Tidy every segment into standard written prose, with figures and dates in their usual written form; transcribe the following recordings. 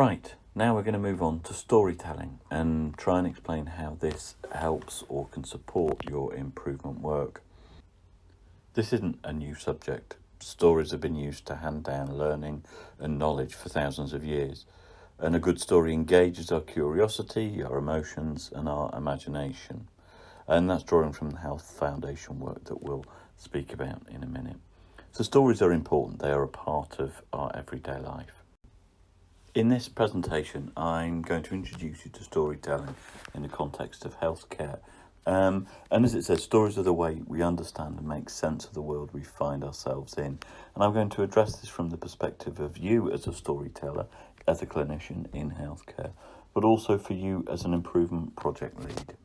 Right, now we're going to move on to storytelling and try and explain how this helps or can support your improvement work. This isn't a new subject. Stories have been used to hand down learning and knowledge for thousands of years, and a good story engages our curiosity, our emotions and our imagination. And that's drawing from the Health Foundation work that we'll speak about in a minute. So stories are important. They are a part of our everyday life. In this presentation, I'm going to introduce you to storytelling in the context of healthcare. And as it says, stories are the way we understand and make sense of the world we find ourselves in. And I'm going to address this from the perspective of you as a storyteller, as a clinician in healthcare, but also for you as an improvement project lead.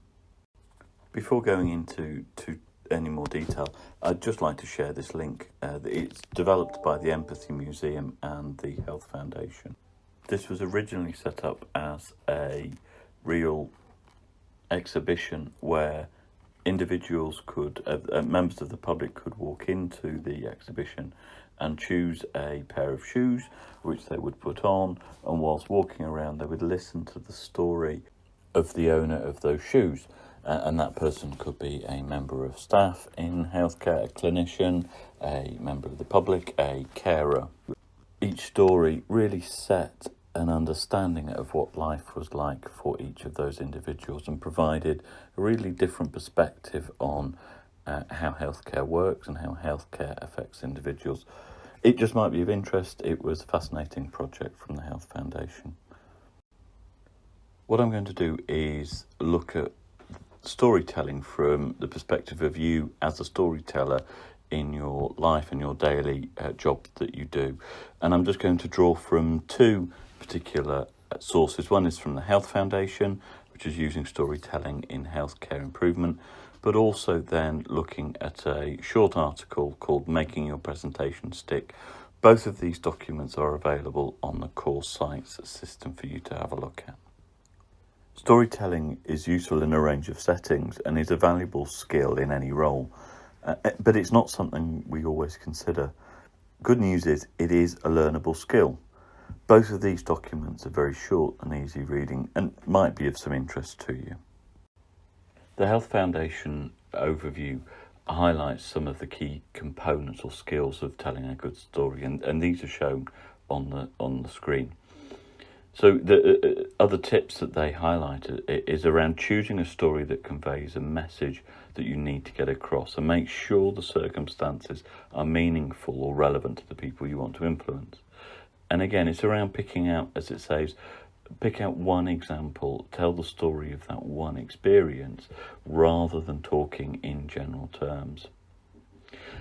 Before going into any more detail, I'd just like to share this link. It's developed by the Empathy Museum and the Health Foundation. This was originally set up as a real exhibition where individuals could, members of the public could walk into the exhibition and choose a pair of shoes which they would put on, and whilst walking around they would listen to the story of the owner of those shoes. And that person could be a member of staff in healthcare, a clinician, a member of the public, a carer. Each story really set an understanding of what life was like for each of those individuals and provided a really different perspective on how healthcare works and how healthcare affects individuals. It just might be of interest. It was a fascinating project from the Health Foundation. What I'm going to do is look at storytelling from the perspective of you as a storyteller in your life and your daily job that you do. And I'm just going to draw from two particular sources. One is from the Health Foundation, which is using storytelling in healthcare improvement, but also then looking at a short article called Making Your Presentation Stick. Both of these documents are available on the course sites system for you to have a look at. Storytelling is useful in a range of settings and is a valuable skill in any role, but it's not something we always consider. Good news is it is a learnable skill. Both of these documents are very short and easy reading and might be of some interest to you. The Health Foundation overview highlights some of the key components or skills of telling a good story, and these are shown on the screen. So the other tips that they highlight is around choosing a story that conveys a message that you need to get across, and make sure the circumstances are meaningful or relevant to the people you want to influence. And again, it's around picking out, as it says, pick out one example, tell the story of that one experience rather than talking in general terms.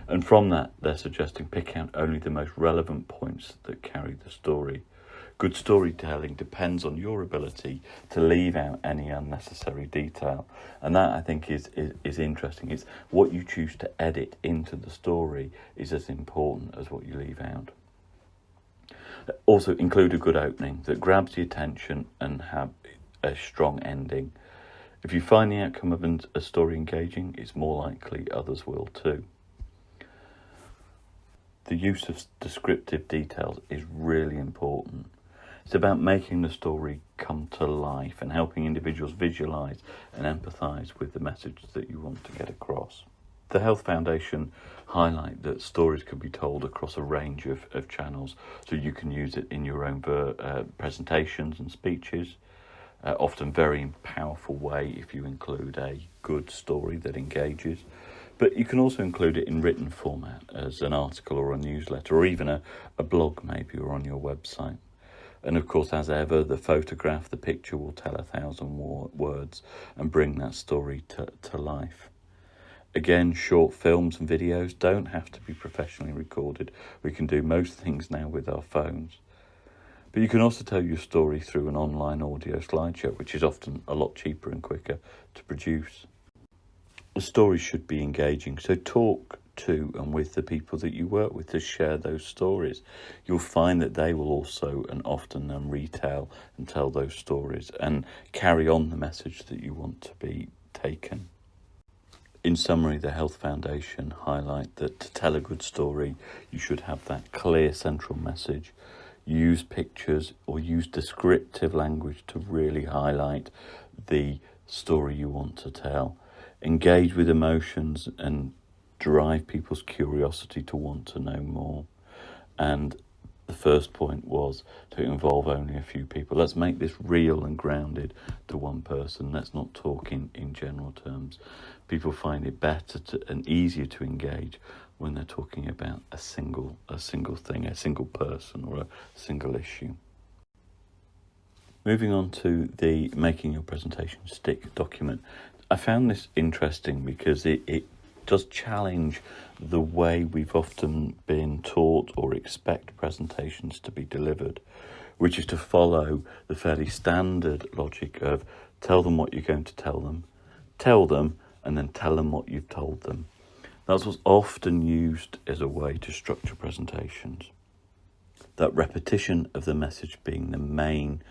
And from that, they're suggesting pick out only the most relevant points that carry the story. Good storytelling depends on your ability to leave out any unnecessary detail. And that, I think, is interesting. It's what you choose to edit into the story is as important as what you leave out. Also, include a good opening that grabs the attention and have a strong ending. If you find the outcome of a story engaging, it's more likely others will too. The use of descriptive details is really important. It's about making the story come to life and helping individuals visualise and empathise with the message that you want to get across. The Health Foundation highlight that stories can be told across a range of channels, so you can use it in your own presentations and speeches, often very powerful way if you include a good story that engages. But you can also include it in written format as an article or a newsletter, or even a blog maybe, or on your website. And of course, as ever, the photograph, the picture will tell 1,000 words and bring that story to life. Again, short films and videos don't have to be professionally recorded. We can do most things now with our phones. But you can also tell your story through an online audio slideshow, which is often a lot cheaper and quicker to produce. The stories should be engaging, so talk to and with the people that you work with to share those stories. You'll find that they will also and often retell and tell those stories and carry on the message that you want to be taken. In summary, the Health Foundation highlight that to tell a good story, you should have that clear central message. use pictures or use descriptive language to really highlight the story you want to tell. Engage with emotions and drive people's curiosity to want to know more. And the first point was to involve only a few people. Let's make this real and grounded to one person. Let's not talk in general terms. People find it better and easier to engage when they're talking about a single thing, a single person, or a single issue. Moving on to the Making Your Presentation Stick document. I found this interesting because it does challenge the way we've often been taught or expect presentations to be delivered, which is to follow the fairly standard logic of tell them what you're going to tell them, and then tell them what you've told them. That's what's often used as a way to structure presentations. That repetition of the message being the main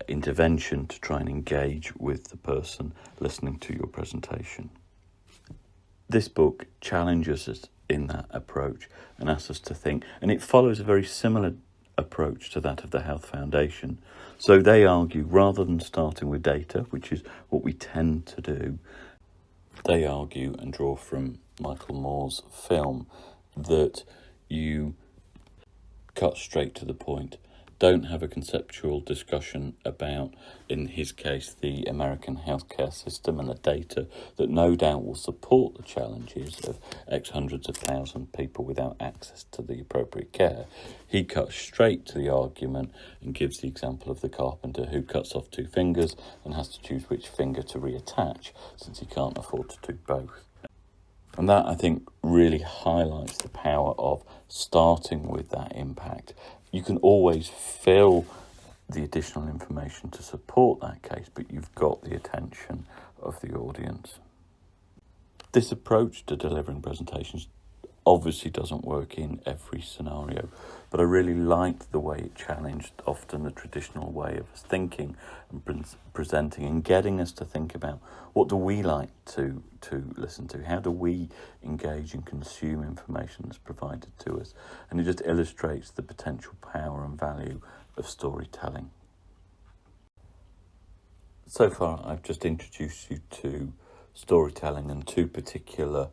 intervention to try and engage with the person listening to your presentation. This book challenges us in that approach and asks us to think, and it follows a very similar approach to that of the Health Foundation. So they argue, rather than starting with data, which is what we tend to do, they argue and draw from Michael Moore's film that you cut straight to the point. Don't have a conceptual discussion about, in his case, the American healthcare system and the data that no doubt will support the challenges of X hundreds of thousand people without access to the appropriate care. He cuts straight to the argument and gives the example of the carpenter who cuts off 2 fingers and has to choose which finger to reattach since he can't afford to do both. And that, I think, really highlights the power of starting with that impact. You can always fill the additional information to support that case, but you've got the attention of the audience. This approach to delivering presentations obviously doesn't work in every scenario, but I really liked the way it challenged often the traditional way of us thinking and presenting, and getting us to think about what do we like to listen to, how do we engage and consume information that's provided to us, and it just illustrates the potential power and value of storytelling. So far I've just introduced you to storytelling and 2 particular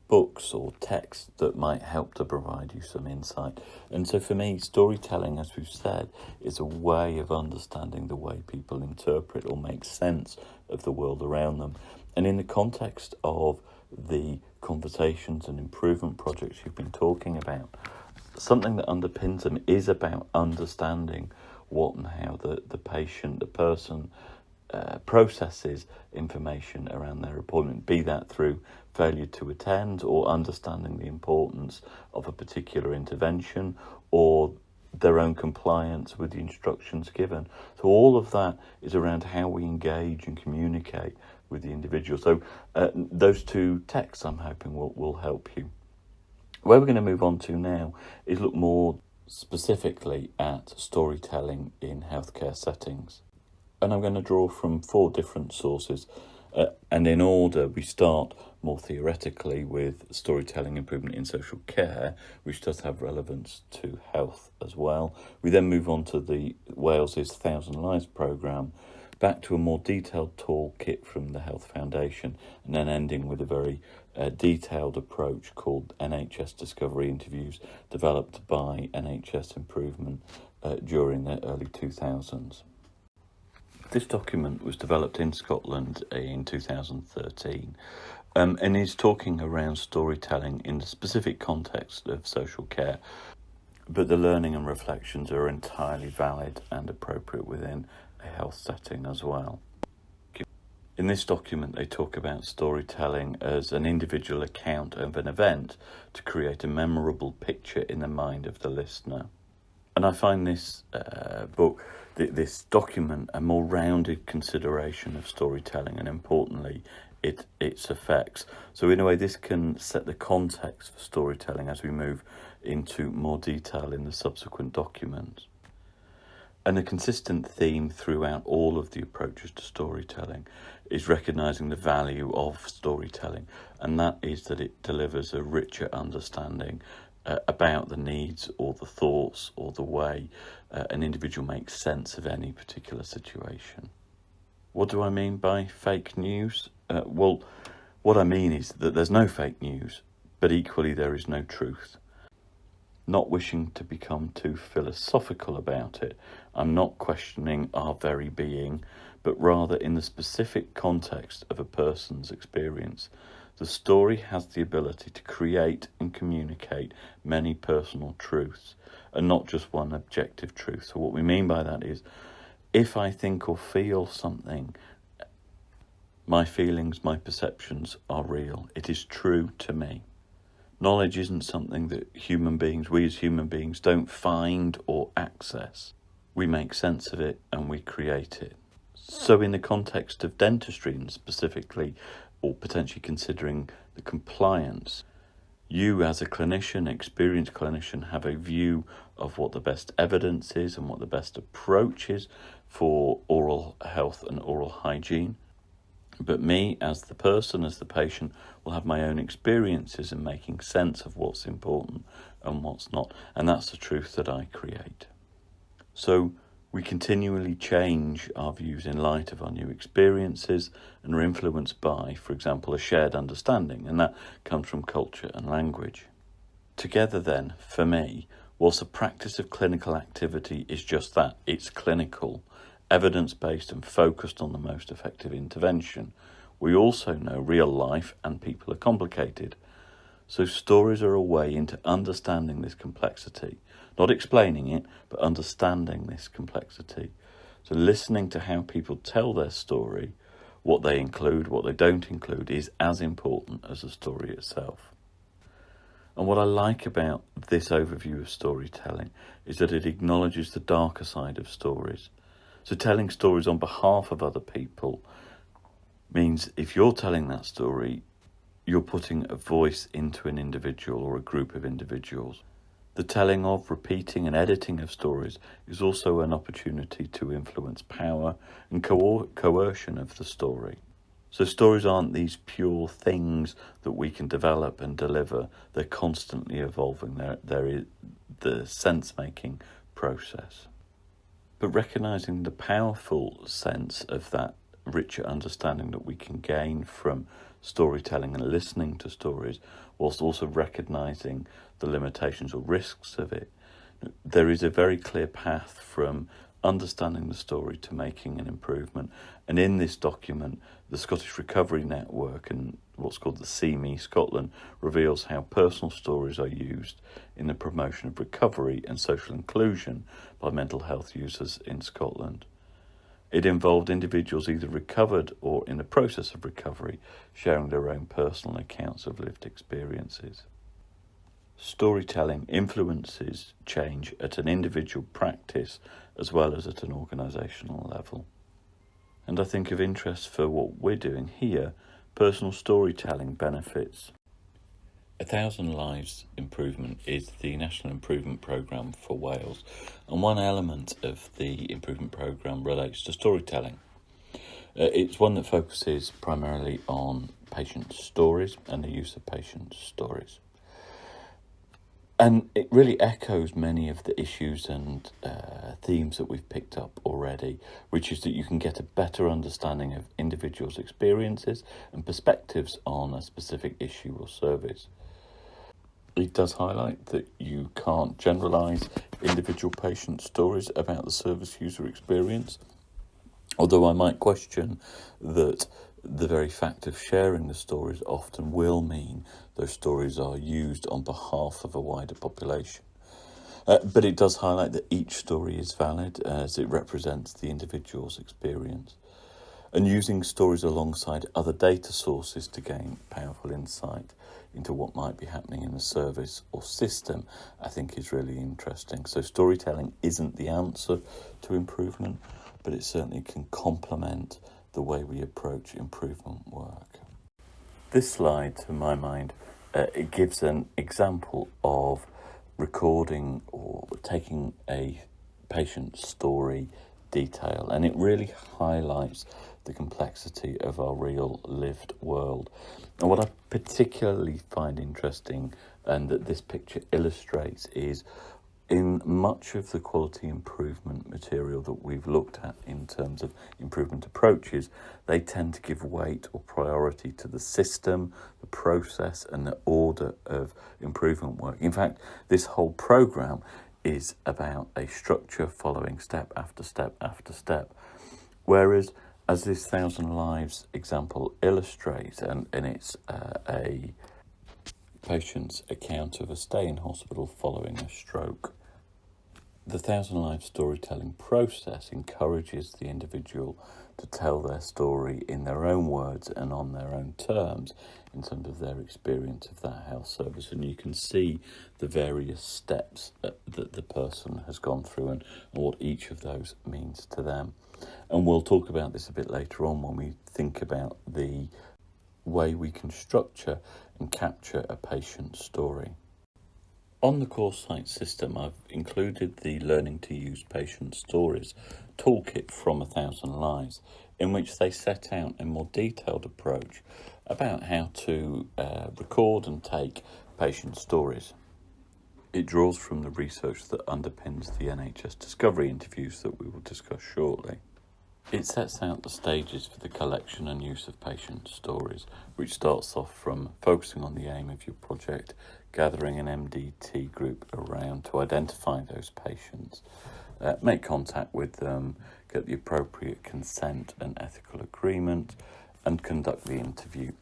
books or texts that might help to provide you some insight. And so for me, storytelling, as we've said, is a way of understanding the way people interpret or make sense of the world around them. And in the context of the conversations and improvement projects you've been talking about, something that underpins them is about understanding what and how the patient, the person, processes information around their appointment, be that through failure to attend or understanding the importance of a particular intervention or their own compliance with the instructions given. So all of that is around how we engage and communicate with the individual. So those 2 texts I'm hoping will help you. Where we're going to move on to now is look more specifically at storytelling in healthcare settings. And I'm going to draw from 4 different sources. And in order, we start more theoretically with storytelling improvement in social care, which does have relevance to health as well. We then move on to the Wales's 1,000 Lives programme, back to a more detailed toolkit from the Health Foundation, and then ending with a very detailed approach called NHS Discovery Interviews, developed by NHS Improvement during the early 2000s. This document was developed in Scotland in 2013 and is talking around storytelling in the specific context of social care, but the learning and reflections are entirely valid and appropriate within a health setting as well. In this document, they talk about storytelling as an individual account of an event to create a memorable picture in the mind of the listener. And I find this this document a more rounded consideration of storytelling and, importantly, its effects. So in a way, this can set the context for storytelling as we move into more detail in the subsequent documents. And a consistent theme throughout all of the approaches to storytelling is recognising the value of storytelling, and that is that it delivers a richer understanding about the needs or the thoughts or the way an individual makes sense of any particular situation. What do I mean by fake news? Well, what I mean is that there's no fake news, but equally there is no truth. Not wishing to become too philosophical about it, I'm not questioning our very being, but rather in the specific context of a person's experience. The story has the ability to create and communicate many personal truths, and not just one objective truth. So what we mean by that is, if I think or feel something, my feelings, my perceptions are real. It is true to me. Knowledge isn't something that we as human beings don't find or access. We make sense of it and we create it. So in the context of dentistry and specifically, or potentially considering the compliance, you as a clinician, experienced clinician, have a view of what the best evidence is and what the best approach is for oral health and oral hygiene. But me, as the person, as the patient, will have my own experiences in making sense of what's important and what's not. And that's the truth that I create. So we continually change our views in light of our new experiences and are influenced by, for example, a shared understanding. And that comes from culture and language. Together then, for me, whilst the practice of clinical activity is just that, it's clinical, evidence-based and focused on the most effective intervention, we also know real life and people are complicated. So stories are a way into understanding this complexity, not explaining it, but understanding this complexity. So listening to how people tell their story, what they include, what they don't include, is as important as the story itself. And what I like about this overview of storytelling is that it acknowledges the darker side of stories. So telling stories on behalf of other people means if you're telling that story, you're putting a voice into an individual or a group of individuals. The telling of, repeating and editing of stories is also an opportunity to influence power and coercion of the story. So stories aren't these pure things that we can develop and deliver. They're constantly evolving. They're the sense-making process. But recognising the powerful sense of that richer understanding that we can gain from storytelling and listening to stories, whilst also recognising the limitations or risks of it, there is a very clear path from understanding the story to making an improvement. And in this document, the Scottish Recovery Network and what's called the CME Scotland reveals how personal stories are used in the promotion of recovery and social inclusion by mental health users in Scotland. It involved individuals either recovered or in the process of recovery, sharing their own personal accounts of lived experiences. Storytelling influences change at an individual practice as well as at an organisational level. And I think of interest for what we're doing here, personal storytelling benefits. 1,000 Lives Improvement is the National Improvement Programme for Wales, and one element of the improvement programme relates to storytelling. It's one that focuses primarily on patient stories and the use of patient stories. And it really echoes many of the issues and themes that we've picked up already, which is that you can get a better understanding of individuals' experiences and perspectives on a specific issue or service. It does highlight that you can't generalise individual patient stories about the service user experience, although I might question that the very fact of sharing the stories often will mean those stories are used on behalf of a wider population. But it does highlight that each story is valid as it represents the individual's experience. And using stories alongside other data sources to gain powerful insight into what might be happening in the service or system, I think is really interesting. So storytelling isn't the answer to improvement, but it certainly can complement the way we approach improvement work. This slide, to my mind, it gives an example of recording or taking a patient's story detail, and it really highlights the complexity of our real lived world. And what I particularly find interesting and that this picture illustrates is in much of the quality improvement material that we've looked at in terms of improvement approaches, they tend to give weight or priority to the system, the process and the order of improvement work. In fact, this whole programme is about a structure following step after step after step. Whereas, as this 1,000 Lives example illustrates, and it's a patient's account of a stay in hospital following a stroke, the 1,000 Lives storytelling process encourages the individual to tell their story in their own words and on their own terms in terms of their experience of that health service. And you can see the various steps that the person has gone through and what each of those means to them. And we'll talk about this a bit later on when we think about the way we can structure and capture a patient's story. On the CoreSight system, I've included the Learning to Use Patient Stories toolkit from 1,000 Lives, in which they set out a more detailed approach about how to record and take patient stories. It draws from the research that underpins the NHS Discovery interviews that we will discuss shortly. It sets out the stages for the collection and use of patient stories, which starts off from focusing on the aim of your project, gathering an MDT group around to identify those patients, make contact with them, get the appropriate consent and ethical agreement, and conduct the interview.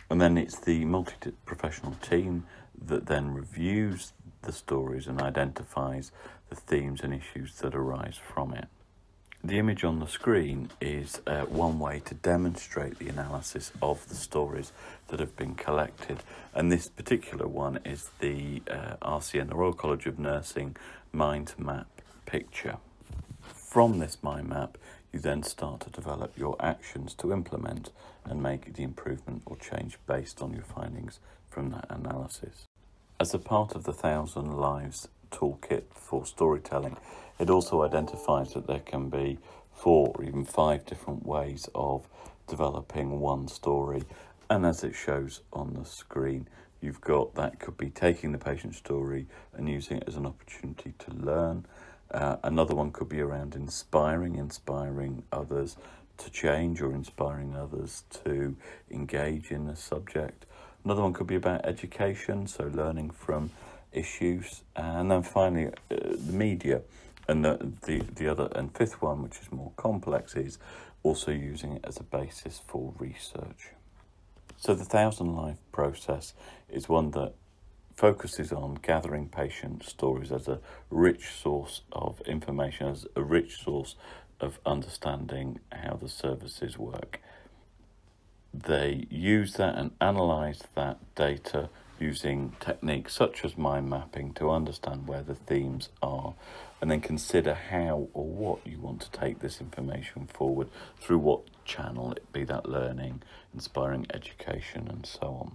And then it's the multi-professional team that then reviews the stories and identifies the themes and issues that arise from it. The image on the screen is one way to demonstrate the analysis of the stories that have been collected. And this particular one is the RCN, the Royal College of Nursing, mind map picture. From this mind map, you then start to develop your actions to implement and make the improvement or change based on your findings from that analysis. As a part of the 1,000 Lives toolkit for storytelling, it also identifies that there can be 4 or even 5 different ways of developing one story. And as it shows on the screen, you've got that could be taking the patient story and using it as an opportunity to learn. Another one could be around inspiring others to change or inspiring others to engage in the subject. Another one could be about education, so learning from issues. And then finally, the media. And the other and fifth one, which is more complex, is also using it as a basis for research. So the 1,000 Lives process is one that focuses on gathering patient stories as a rich source of information, as a rich source of understanding how the services work. They use that and analyse that data using techniques such as mind mapping to understand where the themes are, and then consider how or what you want to take this information forward through what channel, it be that learning, inspiring education and so on.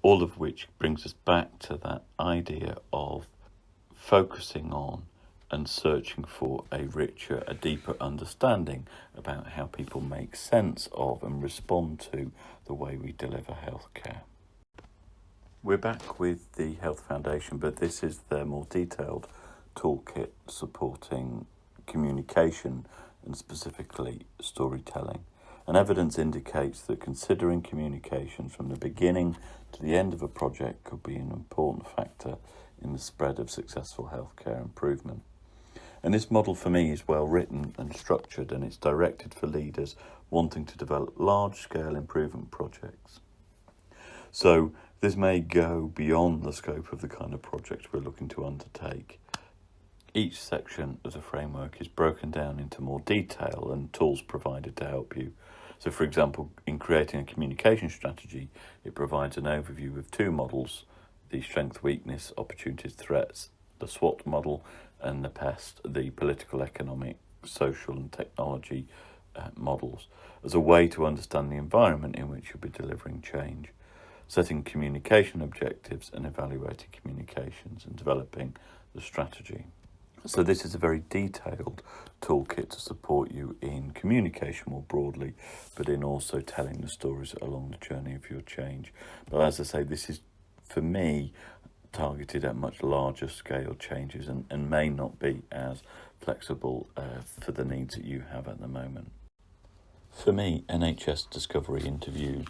All of which brings us back to that idea of focusing on and searching for a richer, a deeper understanding about how people make sense of and respond to the way we deliver healthcare. We're back with the Health Foundation, but this is their more detailed toolkit supporting communication and specifically storytelling. And evidence indicates that considering communication from the beginning to the end of a project could be an important factor in the spread of successful healthcare improvement. And this model for me is well written and structured, and it's directed for leaders wanting to develop large-scale improvement projects. So this may go beyond the scope of the kind of project we're looking to undertake. Each section of the framework is broken down into more detail and tools provided to help you. So, for example, in creating a communication strategy, it provides an overview of 2 models, the strength, weakness, opportunities, threats, the SWOT model, and the PEST, the political, economic, social and technology models, as a way to understand the environment in which you'll be delivering change, setting communication objectives and evaluating communications and developing the strategy. So this is a very detailed toolkit to support you in communication more broadly, but in also telling the stories along the journey of your change. But as I say, this is, for me, targeted at much larger scale changes and may not be as flexible for the needs that you have at the moment. For me, NHS Discovery interviews,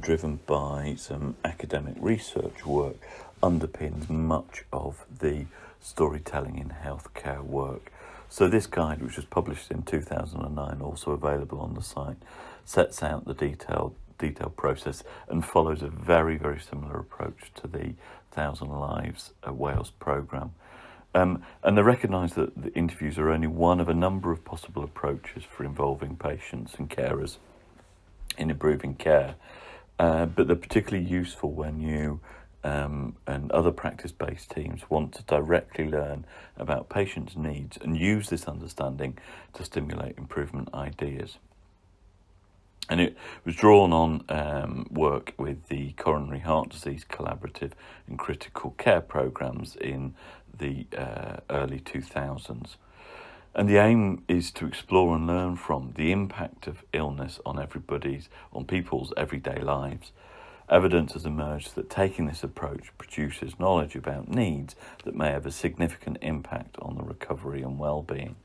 driven by some academic research work, underpins much of the storytelling in healthcare work. So this guide, which was published in 2009, also available on the site, sets out the detailed process and follows a very, very similar approach to the 1,000 Lives Wales programme. And they recognise that the interviews are only one of a number of possible approaches for involving patients and carers in improving care, but they're particularly useful when you and other practice-based teams want to directly learn about patients' needs and use this understanding to stimulate improvement ideas. And it was drawn on work with the Coronary Heart Disease Collaborative and Critical Care programmes in the early 2000s. And the aim is to explore and learn from the impact of illness on people's everyday lives. Evidence has emerged that taking this approach produces knowledge about needs that may have a significant impact on the recovery and well-being.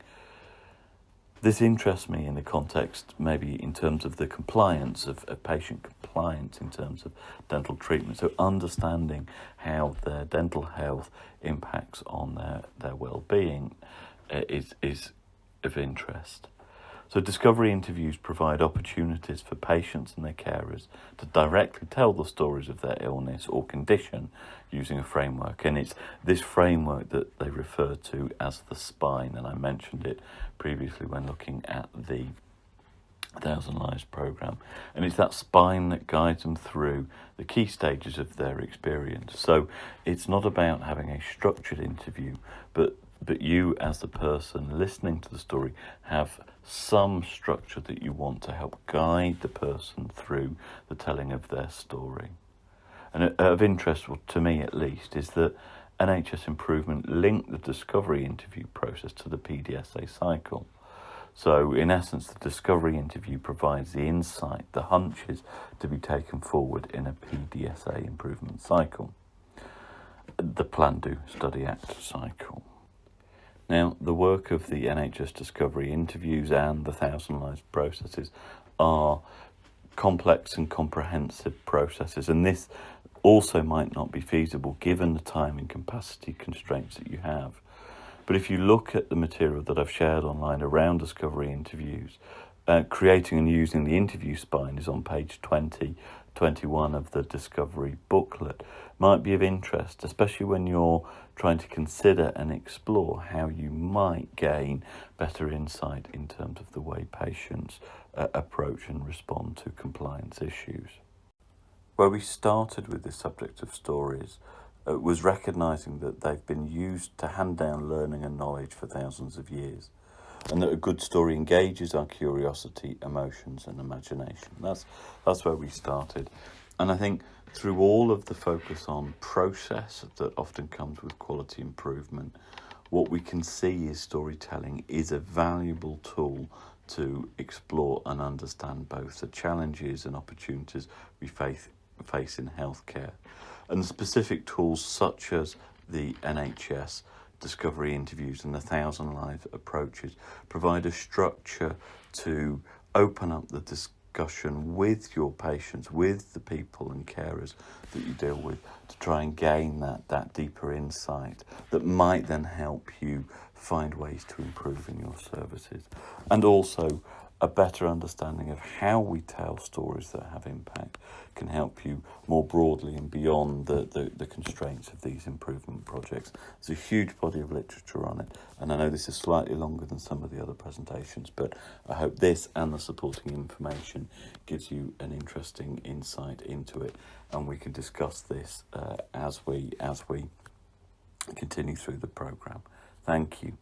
This interests me in the context, maybe in terms of the compliance of patient compliance in terms of dental treatment. So understanding how their dental health impacts on their well-being is of interest. So discovery interviews provide opportunities for patients and their carers to directly tell the stories of their illness or condition using a framework. And it's this framework that they refer to as the spine. And I mentioned it previously when looking at the 1,000 Lives programme. And it's that spine that guides them through the key stages of their experience. So it's not about having a structured interview, but you as the person listening to the story have some structure that you want to help guide the person through the telling of their story. And of interest, to me at least, is that NHS Improvement linked the discovery interview process to the PDSA cycle. So in essence, the discovery interview provides the insight, the hunches to be taken forward in a PDSA improvement cycle, the Plan, Do, Study, Act cycle. Now, the work of the NHS Discovery interviews and the 1,000 Lives processes are complex and comprehensive processes, and this also might not be feasible given the time and capacity constraints that you have. But if you look at the material that I've shared online around discovery interviews, creating and using the interview spine is on page 21 of the discovery booklet, might be of interest, especially when you're trying to consider and explore how you might gain better insight in terms of the way patients approach and respond to compliance issues. Where we started with this subject of stories was recognising that they've been used to hand down learning and knowledge for thousands of years, and that a good story engages our curiosity, emotions and imagination. That's where we started. And I think through all of the focus on process that often comes with quality improvement, what we can see is storytelling is a valuable tool to explore and understand both the challenges and opportunities we face in healthcare. And specific tools such as the NHS discovery interviews and the 1,000 Lives approaches provide a structure to open up the discussion with your patients, with the people and carers that you deal with, to try and gain that deeper insight that might then help you find ways to improve in your services. And also a better understanding of how we tell stories that have impact can help you more broadly and beyond the constraints of these improvement projects. There's a huge body of literature on it, and I know this is slightly longer than some of the other presentations, but I hope this and the supporting information gives you an interesting insight into it, and we can discuss this as we continue through the programme. Thank you.